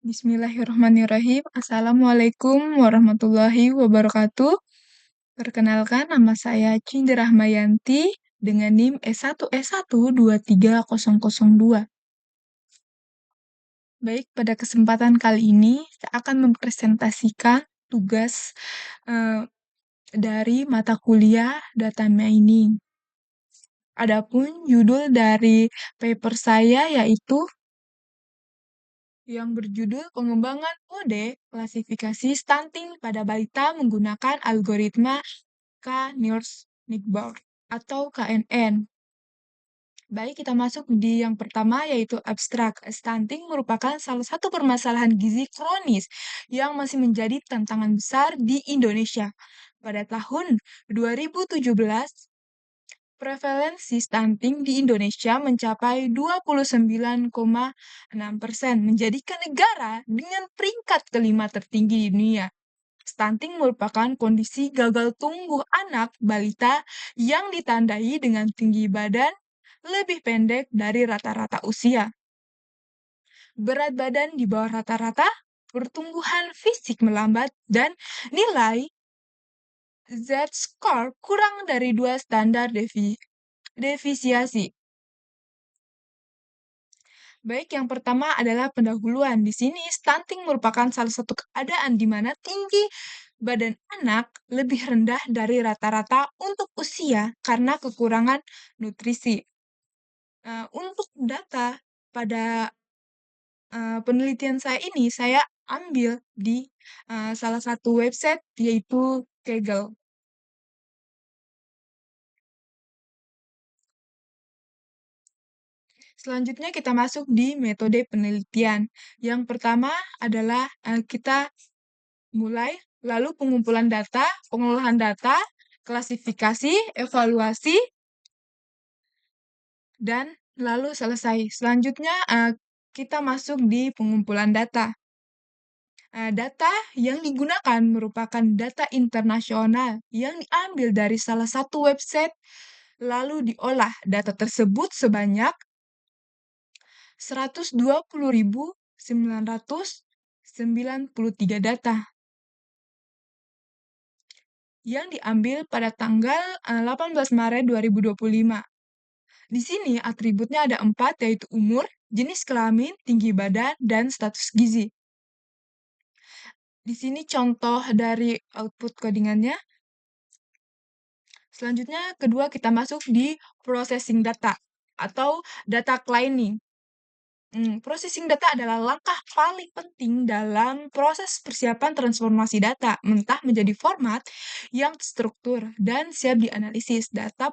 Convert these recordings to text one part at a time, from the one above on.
Bismillahirrahmanirrahim. Assalamualaikum warahmatullahi wabarakatuh. Perkenalkan, nama saya Cindy Rahmayanti dengan NIM S1S1 23002. Baik, pada kesempatan kali ini saya akan mempresentasikan tugas dari mata kuliah Data Mining. Adapun judul dari paper saya yaitu yang berjudul Pengembangan Mode Klasifikasi Stunting pada Balita Menggunakan Algoritma K-Niels-Nickborn atau KNN. Baik, kita masuk di yang pertama yaitu abstrak. Stunting merupakan salah satu permasalahan gizi kronis yang masih menjadi tantangan besar di Indonesia. Pada tahun 2017, prevalensi stunting di Indonesia mencapai 29,6%, menjadikan negara dengan peringkat kelima tertinggi di dunia. Stunting merupakan kondisi gagal tumbuh anak balita yang ditandai dengan tinggi badan lebih pendek dari rata-rata usia, berat badan di bawah rata-rata, pertumbuhan fisik melambat, dan nilai Z-score kurang dari 2 standar defisiasi. Baik, yang pertama adalah pendahuluan. Di sini, stunting merupakan salah satu keadaan di mana tinggi badan anak lebih rendah dari rata-rata untuk usia karena kekurangan nutrisi. Untuk data pada penelitian saya ini, saya ambil di salah satu website yaitu Kaggle. Selanjutnya kita masuk di metode penelitian. Yang pertama adalah kita mulai, lalu pengumpulan data, pengolahan data, klasifikasi, evaluasi, dan lalu selesai. Selanjutnya kita masuk di pengumpulan data. Data yang digunakan merupakan data internasional yang diambil dari salah satu website, lalu diolah. Data tersebut sebanyak 120.993 data yang diambil pada tanggal 18 Maret 2025. Di sini atributnya ada 4, yaitu umur, jenis kelamin, tinggi badan, dan status gizi. Di sini contoh dari output codingannya. Selanjutnya, kedua kita masuk di processing data atau data cleaning. Processing data adalah langkah paling penting dalam proses persiapan transformasi data mentah menjadi format yang terstruktur dan siap dianalisis. Data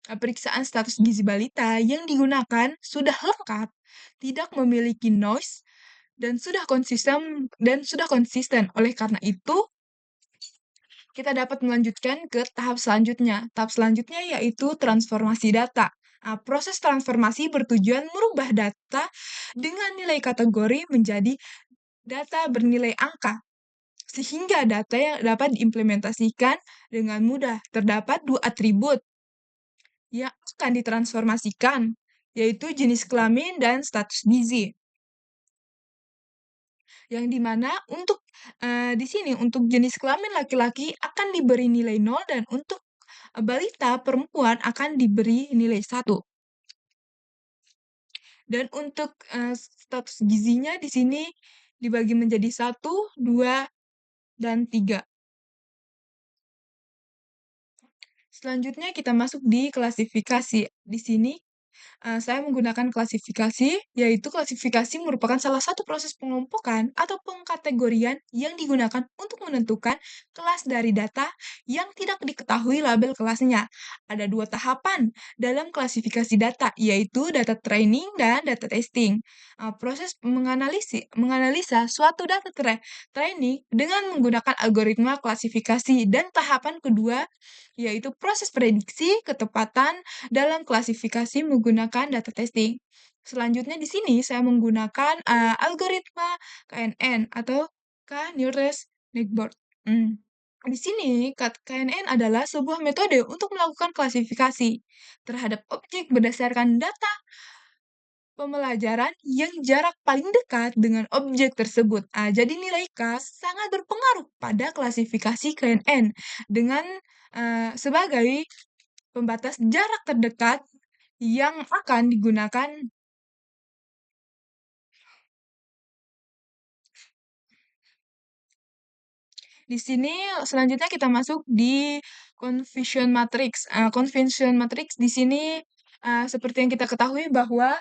periksaan status gizi balita yang digunakan sudah lengkap, tidak memiliki noise, dan sudah konsisten. Oleh karena itu, kita dapat melanjutkan ke tahap selanjutnya. Tahap selanjutnya yaitu transformasi data. Proses transformasi bertujuan merubah data dengan nilai kategori menjadi data bernilai angka, sehingga data yang dapat diimplementasikan dengan mudah. Terdapat 2 atribut yang akan ditransformasikan, yaitu jenis kelamin dan status gizi. Yang dimana untuk di sini untuk jenis kelamin laki-laki akan diberi nilai 0 dan untuk balita perempuan akan diberi nilai 1. Dan untuk status gizinya di sini dibagi menjadi 1, 2, dan 3. Selanjutnya kita masuk di klasifikasi. Di sini saya menggunakan klasifikasi, yaitu klasifikasi merupakan salah satu proses pengelompokan atau pengkategorian yang digunakan untuk menentukan kelas dari data yang tidak diketahui label kelasnya. Ada 2 tahapan dalam klasifikasi data, yaitu data training dan data testing. Proses menganalisa suatu data training dengan menggunakan algoritma klasifikasi, dan tahapan kedua yaitu proses prediksi ketepatan dalam klasifikasi menggunakan data testing. Selanjutnya di sini saya menggunakan algoritma KNN atau K-Niels-Nickborn. Di sini KNN adalah sebuah metode untuk melakukan klasifikasi terhadap objek berdasarkan data pembelajaran yang jarak paling dekat dengan objek tersebut. Jadi nilai K sangat berpengaruh pada klasifikasi KNN dengan sebagai pembatas jarak terdekat yang akan digunakan. Di sini selanjutnya kita masuk di confusion matrix di sini seperti yang kita ketahui bahwa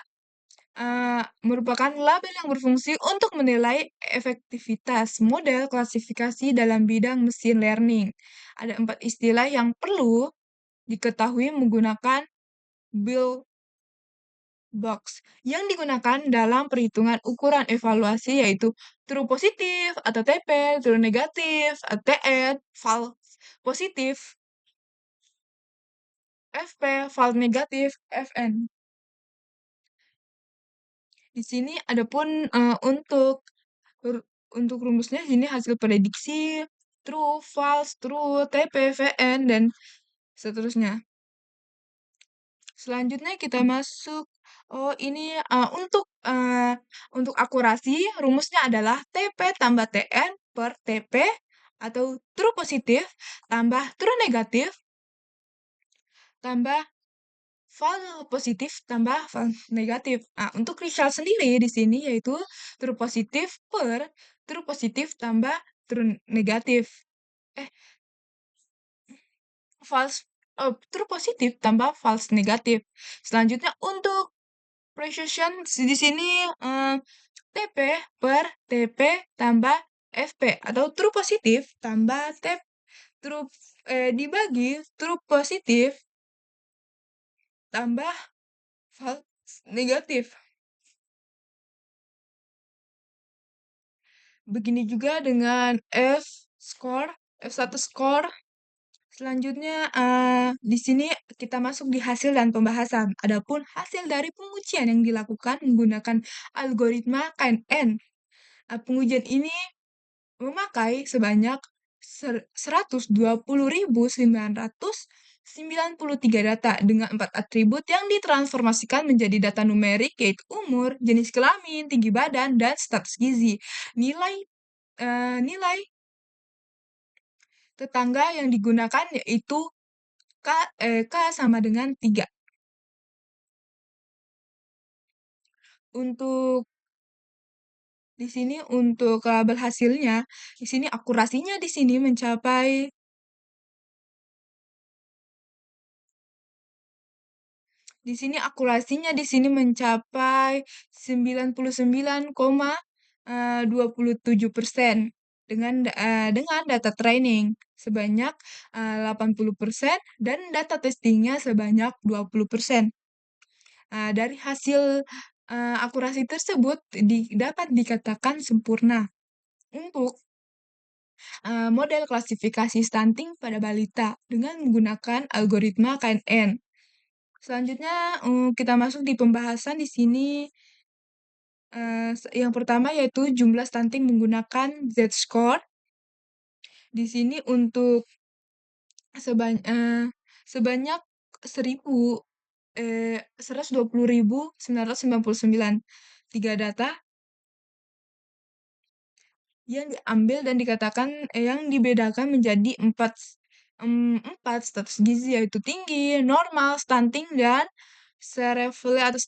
merupakan label yang berfungsi untuk menilai efektivitas model klasifikasi dalam bidang mesin learning. Ada 4 istilah yang perlu diketahui menggunakan build box yang digunakan dalam perhitungan ukuran evaluasi yaitu true positif atau TP, true negatif, TN, false positif, FP, false negatif, FN. Di sini adapun untuk rumusnya ini hasil prediksi true, false, true, TP, VN dan seterusnya. Selanjutnya kita masuk ini untuk akurasi rumusnya adalah TP tambah TN per TP atau true positif tambah true negatif tambah false positif tambah false negatif. Untuk result sendiri di sini yaitu true positif per true positif tambah true negatif. False true positif tambah false negatif. Selanjutnya untuk precision di sini TP per TP tambah FP atau true positif tambah true dibagi true positif tambah false negatif. Begini juga dengan F1 score. Selanjutnya, di sini kita masuk di hasil dan pembahasan. Adapun hasil dari pengujian yang dilakukan menggunakan algoritma KNN. Pengujian ini memakai sebanyak 120.993 data dengan 4 atribut yang ditransformasikan menjadi data numerik yaitu umur, jenis kelamin, tinggi badan, dan status gizi. Nilai tetangga yang digunakan yaitu K sama dengan 3. Untuk di sini untuk label hasilnya, di sini akurasinya di sini mencapai 99,27% dengan data training sebanyak 80% dan data testingnya sebanyak 20%. Dari hasil akurasi tersebut dapat dikatakan sempurna untuk model klasifikasi stunting pada balita dengan menggunakan algoritma KNN. Selanjutnya kita masuk di pembahasan di sini yang pertama yaitu jumlah stunting menggunakan Z-score. Di sini untuk sebanyak 120.999 3 data yang diambil dan dikatakan yang dibedakan menjadi 4 status gizi yaitu tinggi, normal, stunting, dan cerebrally atau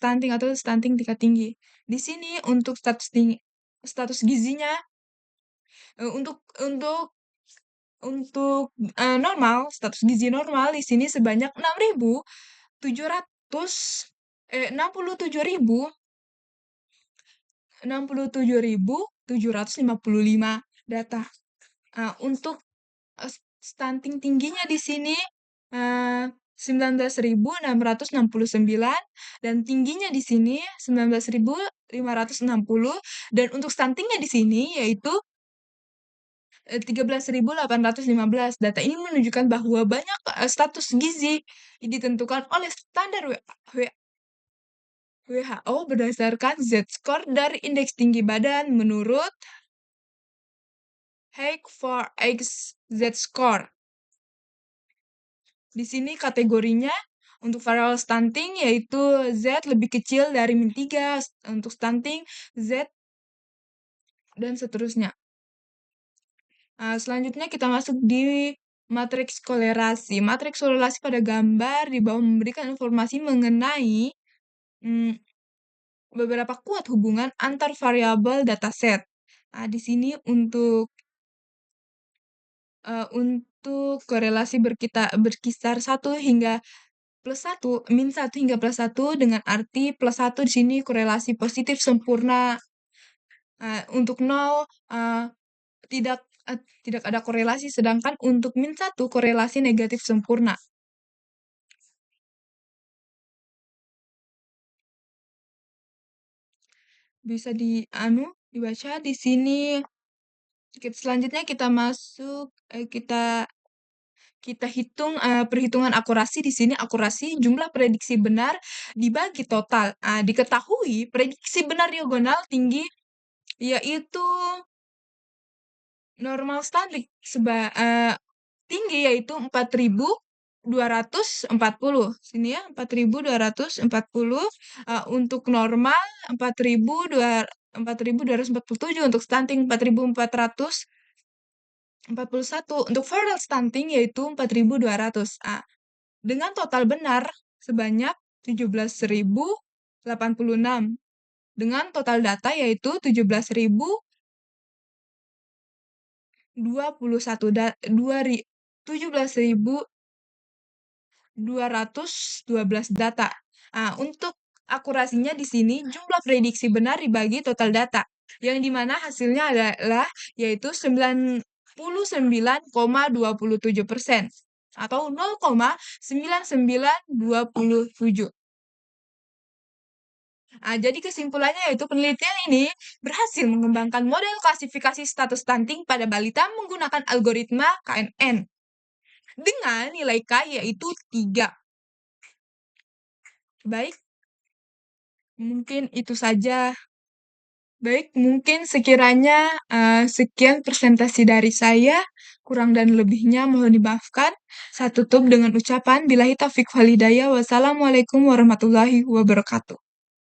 stunting tingkat tinggi. Di sini untuk status gizinya untuk normal, status gizi normal di sini sebanyak 67.755 data. Untuk stunting tingginya di sini 19.669 dan tingginya di sini 19.560 dan untuk stuntingnya di sini yaitu 13.815. Data ini menunjukkan bahwa banyak status gizi ditentukan oleh standar WHO berdasarkan Z-score dari indeks tinggi badan menurut H4X Z-score. Di sini kategorinya Untuk variabel stunting yaitu Z lebih kecil dari min 3, untuk stunting Z dan seterusnya. Selanjutnya kita masuk di matriks korelasi. Matriks korelasi pada gambar di bawah memberikan informasi mengenai beberapa kuat hubungan antar variabel dataset. Di sini untuk korelasi berkisar 1 hingga +1, min 1 hingga +1 dengan arti +1 di sini korelasi positif sempurna. Untuk 0 tidak tidak ada korelasi, sedangkan untuk min 1 korelasi negatif sempurna. Bisa dibaca di sini. Selanjutnya kita masuk, kita hitung perhitungan akurasi. Di sini akurasi jumlah prediksi benar dibagi total. Diketahui prediksi benar diagonal tinggi yaitu normal standar tinggi yaitu 4.240. Sini ya, 4.240. Untuk normal 4.247, untuk stunting 4.441, untuk variable stunting yaitu 4.200. Dengan total benar sebanyak 17.086. Dengan total data yaitu 17.212 data. Untuk akurasinya di sini jumlah prediksi benar dibagi total data, yang dimana hasilnya adalah yaitu 99,27% atau 0,9927. Jadi kesimpulannya yaitu penelitian ini berhasil mengembangkan model klasifikasi status stunting pada balita menggunakan algoritma KNN dengan nilai K yaitu 3. Baik, mungkin itu saja. Baik, mungkin sekiranya sekian presentasi dari saya. Kurang dan lebihnya mohon dimaafkan. Saya tutup dengan ucapan billahi taufiq wal hidayah. Wassalamualaikum warahmatullahi wabarakatuh.